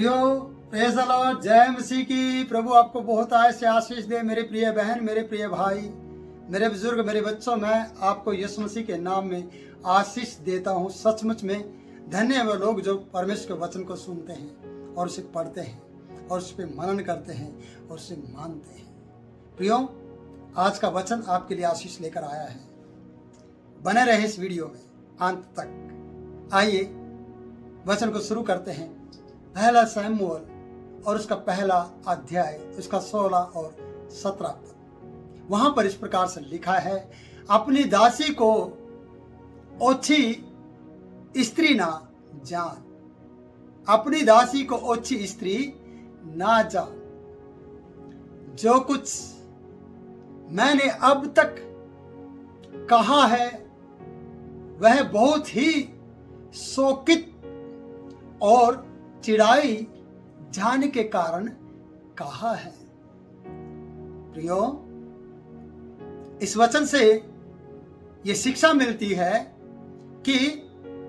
प्रियो praise the Lord, जय मसीह की। प्रभु आपको बहुत आय से आशीष दे। मेरे प्रिय बहन, मेरे प्रिय भाई, मेरे बुजुर्ग, मेरे बच्चों, मैं आपको यीशु मसीह के नाम में आशीष देता हूँ। सचमुच में धन्य है वो लोग जो परमेश्वर के वचन को सुनते हैं और उसे पढ़ते हैं और उस पर मनन करते हैं और उसे मानते हैं। प्रियो, आज का वचन आपके लिए आशीष लेकर आया है। बने रहे इस वीडियो में अंत तक। आइए वचन को शुरू करते हैं। पहला शमूएल और उसका पहला अध्याय, उसका 16 और 17 पद। वहां पर इस प्रकार से लिखा है, अपनी दासी को ओछी स्त्री ना जान, अपनी दासी को ओछी स्त्री ना जान। जो कुछ मैंने अब तक कहा है वह बहुत ही शोकित और चिढ़ाई जाने के कारण कहा है। प्रियो, इस वचन से ये शिक्षा मिलती है कि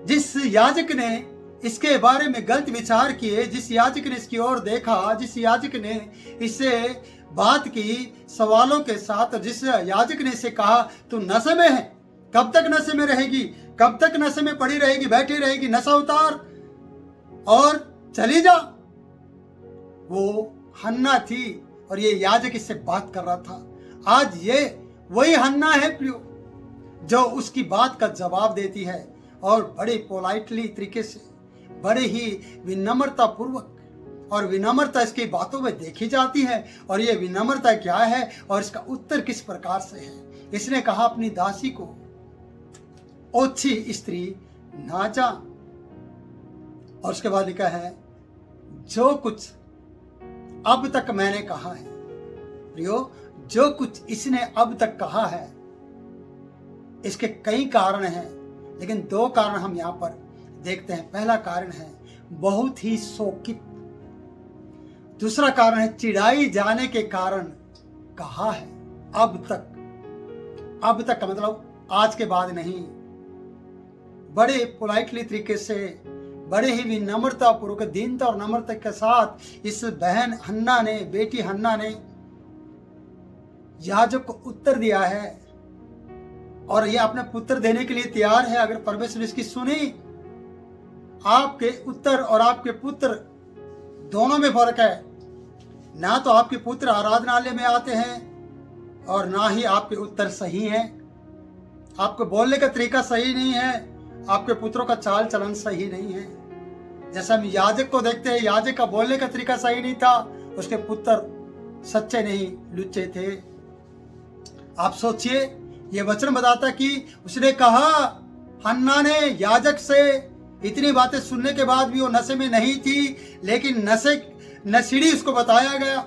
जिस याजक ने इसके बारे में गलत विचार किए, जिस याजक ने इसकी ओर देखा, जिस याजक ने इससे बात की सवालों के साथ, जिस याजक ने इसे कहा तू नशे में है, कब तक नशे में रहेगी, कब तक नशे में पड़ी रहेगी, बैठी रहेगी, नशा उतार और चली जा। वो हन्ना थी और ये याजक इससे बात कर रहा था। आज ये वही हन्ना है प्रियो, जो उसकी बात का जवाब देती है और बड़े पोलाइटली तरीके से, बड़े ही विनम्रता पूर्वक, और विनम्रता इसकी बातों में देखी जाती है। और ये विनम्रता क्या है और इसका उत्तर किस प्रकार से है। इसने कहा, अपनी दासी को ओछी स्त्री ना जा। और उसके बाद लिखा है, जो कुछ अब तक मैंने कहा है। प्रियो, जो कुछ इसने अब तक कहा है, इसके कई कारण हैं, लेकिन दो कारण हम यहां पर देखते हैं। पहला कारण है बहुत ही शोकित, दूसरा कारण है चिढ़ाई जाने के कारण कहा है। अब तक का मतलब आज के बाद नहीं। बड़े पोलाइटली तरीके से, बड़े ही विनम्रता पूर्वक, दीनता और नम्रता के साथ इस बहन हन्ना ने, बेटी हन्ना ने याजक को उत्तर दिया है और ये अपने पुत्र देने के लिए तैयार है। अगर परमेश्वर इसकी सुनी, आपके उत्तर और आपके पुत्र दोनों में फर्क है। ना तो आपके पुत्र आराधनालय में आते हैं और ना ही आपके उत्तर सही हैं। आपको बोलने का तरीका सही नहीं है, आपके पुत्रों का चाल चलन सही नहीं है। जैसा हम याजक को देखते हैं, याजक का बोलने का तरीका सही नहीं था, उसके पुत्र सच्चे नहीं, लुच्चे थे। आप सोचिए, ये वचन बताता कि उसने कहा, हन्ना ने याजक से इतनी बातें सुनने के बाद भी वो नशे में नहीं थी, लेकिन नशेड़ी उसको बताया गया,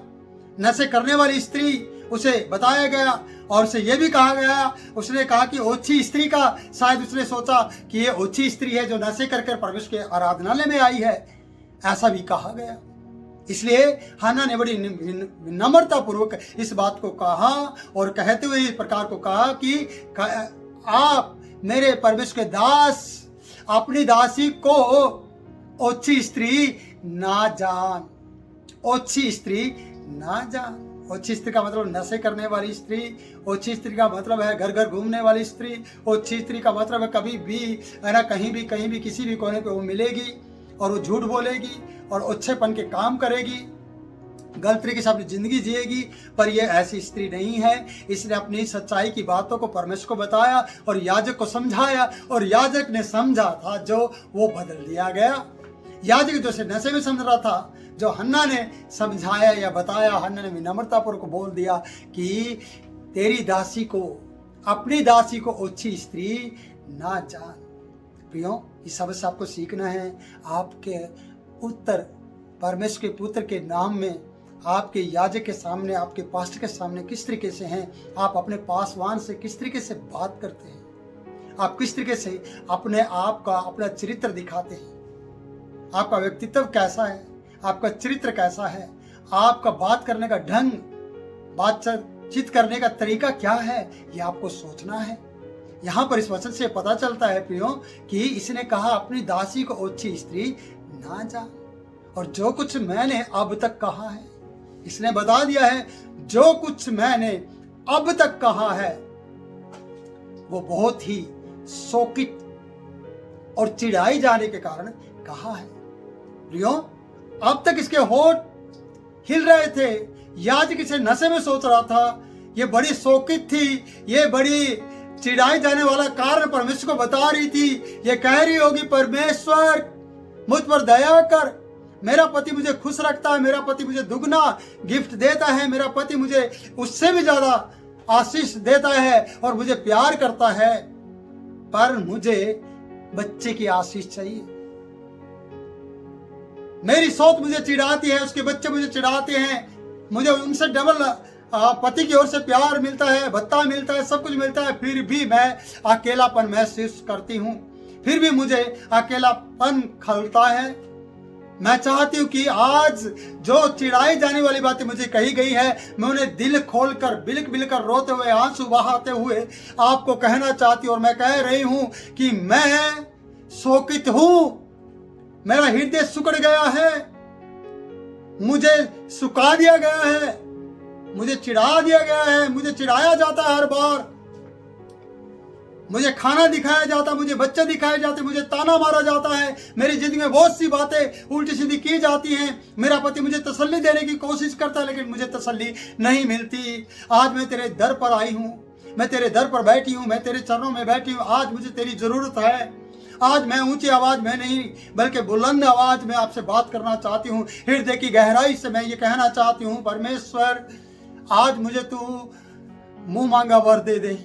नशे करने वाली स्त्री उसे बताया गया और उसे यह भी कहा गया, उसने कहा कि ओछी स्त्री का, शायद उसने सोचा कि ये ओछी स्त्री है जो नशे कर परमेश्वर के आराधनालय में आई है, ऐसा भी कहा गया। इसलिए हन्ना ने बड़ी विनम्रता पूर्वक इस बात को कहा और कहते हुए इस प्रकार को कहा कि आप मेरे परमेश्वर के दास अपनी दासी को ओछी स्त्री ना जान, ओछी स्त्री ना जान। ओछी स्त्री का मतलब नशे करने वाली स्त्री, ओछी स्त्री का मतलब है घर घर घूमने वाली स्त्री, ओछी स्त्री का मतलब है कभी भी है ना, कहीं भी किसी भी कोने पे वो मिलेगी और वो झूठ बोलेगी और ओछेपन के काम करेगी, गलत तरीके से अपनी जिंदगी जिएगी। पर ये ऐसी स्त्री नहीं है। इसने अपनी सच्चाई की बातों को परमेश्वर को बताया और याजक को समझाया और याजक ने समझा था जो वो बदल दिया गया। याजक जो से नशे में समझ रहा था, जो हन्ना ने समझाया या बताया, हन्ना ने विनम्रतापूर्वक बोल दिया कि तेरी दासी को, अपनी दासी को ओछी स्त्री ना जान। प्रियो, इस सबक से आपको सीखना है। आपके उत्तर परमेश्वर के पुत्र के नाम में आपके याजक के सामने, आपके पास्टर के सामने किस तरीके से हैं, आप अपने पासवान से किस तरीके से बात करते हैं, आप किस तरीके से अपने आप का, अपना चरित्र दिखाते हैं, आपका व्यक्तित्व कैसा है, आपका चरित्र कैसा है, आपका बात करने का ढंग, बातचीत करने का तरीका क्या है, ये आपको सोचना है। यहाँ पर इस वचन से पता चलता है प्रियो कि इसने कहा अपनी दासी को ओछी स्त्री ना जा। और जो कुछ मैंने अब तक कहा है, इसने बता दिया है जो कुछ मैंने अब तक कहा है वो बहुत ही शोकित और चिढ़ाई जाने के कारण कहा है। प्रियो, अब तक इसके होठ हिल रहे थे, याजक इसे नशे में सोच रहा था, ये बड़ी शोकित थी, ये बड़ी चिढ़ाई जाने वाला कारण परमेश्वर को बता रही थी। ये कह रही होगी, परमेश्वर मुझ पर दया कर, मेरा पति मुझे खुश रखता है, मेरा पति मुझे दुगना गिफ्ट देता है, मेरा पति मुझे उससे भी ज्यादा आशीष देता है और मुझे प्यार करता है, पर मुझे बच्चे की आशीष चाहिए। मेरी सोच मुझे चिढ़ाती है, उसके बच्चे मुझे चिढ़ाते हैं, मुझे उनसे डबल पति की ओर से प्यार मिलता है, भत्ता मिलता है, सब कुछ मिलता है, फिर भी मैं अकेलापन महसूस करती हूँ, फिर भी मुझे अकेलापन खलता है। मैं चाहती हूँ कि आज जो चिढ़ाई जाने वाली बातें मुझे कही गई है, मैं उन्हें दिल खोलकर बिलक बिलकर रोते हुए, आंसू बहाते हुए आपको कहना चाहती हूँ। और मैं कह रही हूँ कि मैं शोकित हूँ, मेरा हृदय सुकड़ गया है, मुझे सुखा दिया गया है, मुझे चिढ़ा दिया गया है, मुझे चिढ़ाया जाता है हर बार, मुझे खाना दिखाया जाता, मुझे बच्चे दिखाए जाते, मुझे ताना मारा जाता है, मेरी जिंदगी में बहुत सी बातें उल्टी सीधी की जाती हैं। मेरा पति मुझे तसल्ली देने की कोशिश करता है, लेकिन मुझे तसल्ली नहीं मिलती। आज मैं तेरे दर पर आई हूँ, मैं तेरे दर पर बैठी हूँ, मैं तेरे चरणों में बैठी हूँ। आज मुझे तेरी जरूरत है। आज मैं ऊंची आवाज में नहीं बल्कि बुलंद आवाज में आपसे बात करना चाहती हूँ। हृदय की गहराई से मैं ये कहना चाहती हूँ, परमेश्वर आज मुझे तू मुंह मांगा वर दे दे।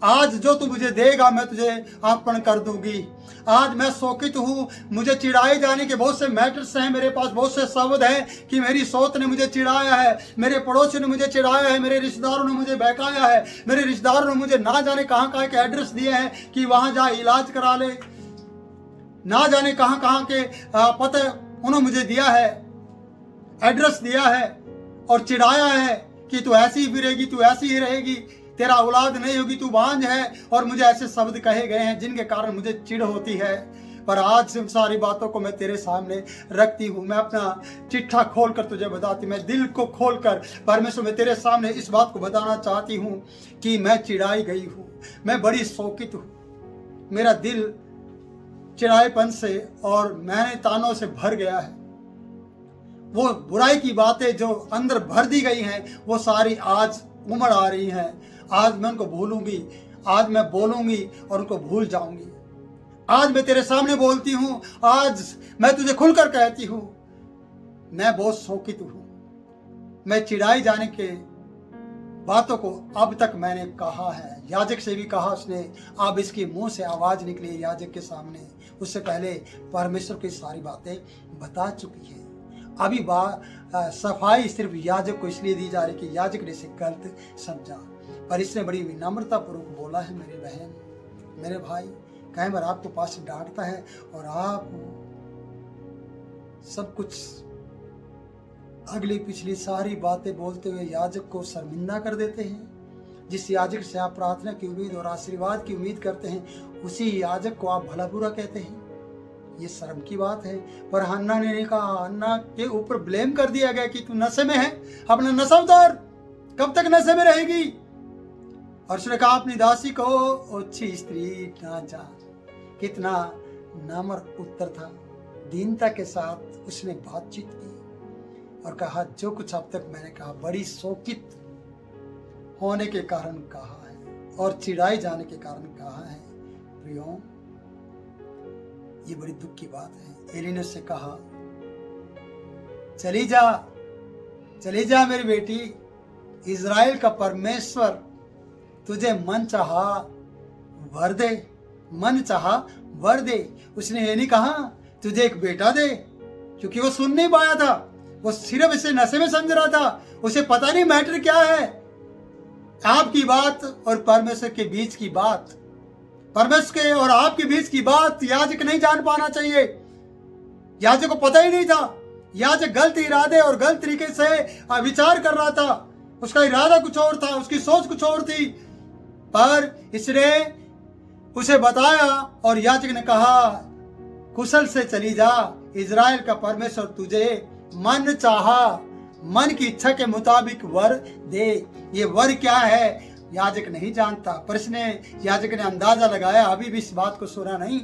आज जो तू मुझे देगा मैं तुझे अर्पण कर दूंगी। आज मैं शोकित हूँ, मुझे चिढ़ाए जाने के बहुत से मैटर्स हैं, मेरे पास बहुत से शब्द हैं कि मेरी सोच ने मुझे चिढ़ाया है, मेरे पड़ोसी ने मुझे चिढ़ाया है, मेरे रिश्तेदारों ने मुझे बहकाया है, मेरे रिश्तेदारों ने मुझे ना जाने कहाँ कहाँ के एड्रेस दिए हैं कि वहाँ जा इलाज करा ले, ना जाने कहाँ कहाँ के पते उन्होंने मुझे दिया है, एड्रेस दिया है और चिढ़ाया है कि तू ऐसी ही फिरेगी, तू ऐसी ही रहेगी, तेरा औलाद नहीं होगी, तू बांझ है। और मुझे ऐसे शब्द कहे गए हैं जिनके कारण मुझे चिढ़ होती है। पर आज से सारी बातों को मैं तेरे सामने रखती हूँ। मैं अपना चिट्ठा खोलकर तुझे बताती, मैं दिल को खोलकर परमेश्वर मैं तेरे सामने इस बात को बताना चाहती हूँ कि मैं चिढ़ाई गई हूँ, मैं बड़ी शोकित हूँ। मेरा दिल चिढ़ाएपन से और मैंने तानों से भर गया है। वो बुराई की बातें जो अंदर भर दी गई हैं वो सारी आज उमड़ आ रही हैं। आज मैं उनको भूलूंगी, आज मैं बोलूंगी और उनको भूल जाऊंगी। आज मैं तेरे सामने बोलती हूँ, आज मैं तुझे खुलकर कहती हूँ, मैं बहुत शोकित हूँ। मैं चिढ़ाई जाने के बातों को अब तक मैंने कहा है, याजक से भी कहा उसने, अब इसके मुंह से आवाज निकली याजक के सामने। उससे पहले परमेश्वर की सारी बातें बता चुकी है। अभी सफाई सिर्फ याजक को इसलिए दी जा रही कि याजक ने इसे गलत समझा, पर इसने बड़ी विनम्रता पूर्वक बोला है, मेरी बहन, मेरे भाई, कई बार आपको पास डांटता है और आप सब कुछ अगली पिछली सारी बातें बोलते हुए याजक को शर्मिंदा कर देते हैं। जिस याजक से आप प्रार्थना की उम्मीद और आशीर्वाद की उम्मीद करते हैं, उसी याजक को आप भला बुरा कहते हैं। ये शर्म की बात है। पर हन्ना ने कहा, हन्ना के ऊपर ब्लेम कर दिया गया कि तू नशे में है, अपना नशा उतार, कब तक नशे में रहेगी। और उसने कहा अपनी दासी को, ओछी स्त्री ना जा। कितना नम्र उत्तर था, दीनता के साथ उसने बातचीत की और कहा जो कुछ अब तक मैंने कहा बड़ी शोकित होने के कारण कहा है और चिढ़ाई जाने के कारण कहा है। प्रियो, ये बड़ी दुख की बात है। एली ने उससे कहा, चली जा मेरी बेटी, इज़राइल का परमेश्वर तुझे मन चाहा वर दे, मन चाहा वर दे। उसने ये नहीं कहा तुझे एक बेटा दे, क्योंकि वो सुन नहीं पाया था, वो सिर्फ इसे नशे में समझ रहा था, उसे पता नहीं मैटर क्या है। आपकी बात और परमेश्वर के बीच की बात, परमेश्वर के और आपके बीच की बात याजक नहीं जान पाना चाहिए। याजक को पता ही नहीं था, याजक गलत इरादे और गलत तरीके से विचार कर रहा था, उसका इरादा कुछ और था, उसकी सोच कुछ और थी। पर इसने उसे बताया और याजक ने कहा कुशल से चली जा, इज़राइल का परमेश्वर तुझे मन चाहा, मन की इच्छा के मुताबिक वर दे। ये वर क्या है याजक नहीं जानता, पर इसने याजक ने अंदाजा लगाया, अभी भी इस बात को सुना नहीं,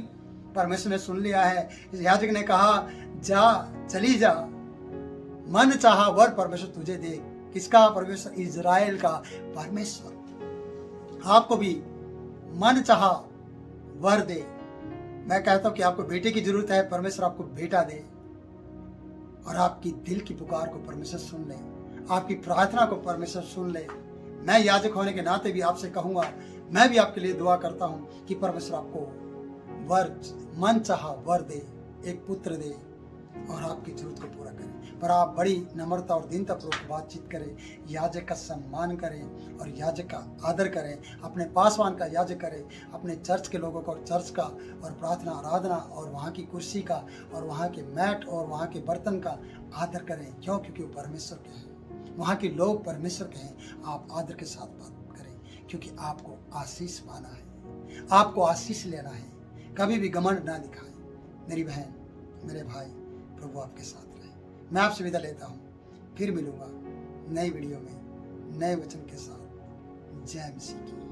परमेश्वर ने सुन लिया है। इस याजक ने कहा जा, चली जा, मन चाहा वर परमेश्वर तुझे दे। किसका परमेश्वर? इज़राइल का परमेश्वर आपको भी मन चाहा वर दे। मैं कहता हूं कि आपको बेटे की जरूरत है, परमेश्वर आपको बेटा दे, और आपकी दिल की पुकार को परमेश्वर सुन ले, आपकी प्रार्थना को परमेश्वर सुन ले। मैं याजक होने के नाते भी आपसे कहूंगा, मैं भी आपके लिए दुआ करता हूं कि परमेश्वर आपको वर, मन चाहा वर दे, एक पुत्र दे और आपकी जरूरत को पूरा करे। पर आप बड़ी नम्रता और दीनता पूर्वक बातचीत करें, याजक का सम्मान करें और याजक का आदर करें, अपने पासवान का याजक करें, अपने चर्च के लोगों को चर्च का और प्रार्थना आराधना और वहाँ की कुर्सी का और वहाँ के मैट और वहाँ के बर्तन का आदर करें। क्यों? क्योंकि वो परमेश्वर के हैं, वहाँ के लोग परमेश्वर के हैं। आप आदर के साथ बात करें, क्योंकि आपको आशीष पाना है, आपको आशीष लेना है। कभी भी घमंड ना दिखाएं। मेरी बहन, मेरे भाई, प्रभु आपके साथ रहे। मैं आपसे विदा लेता हूँ, फिर मिलूंगा नई वीडियो में नए वचन के साथ। जय मसीह की।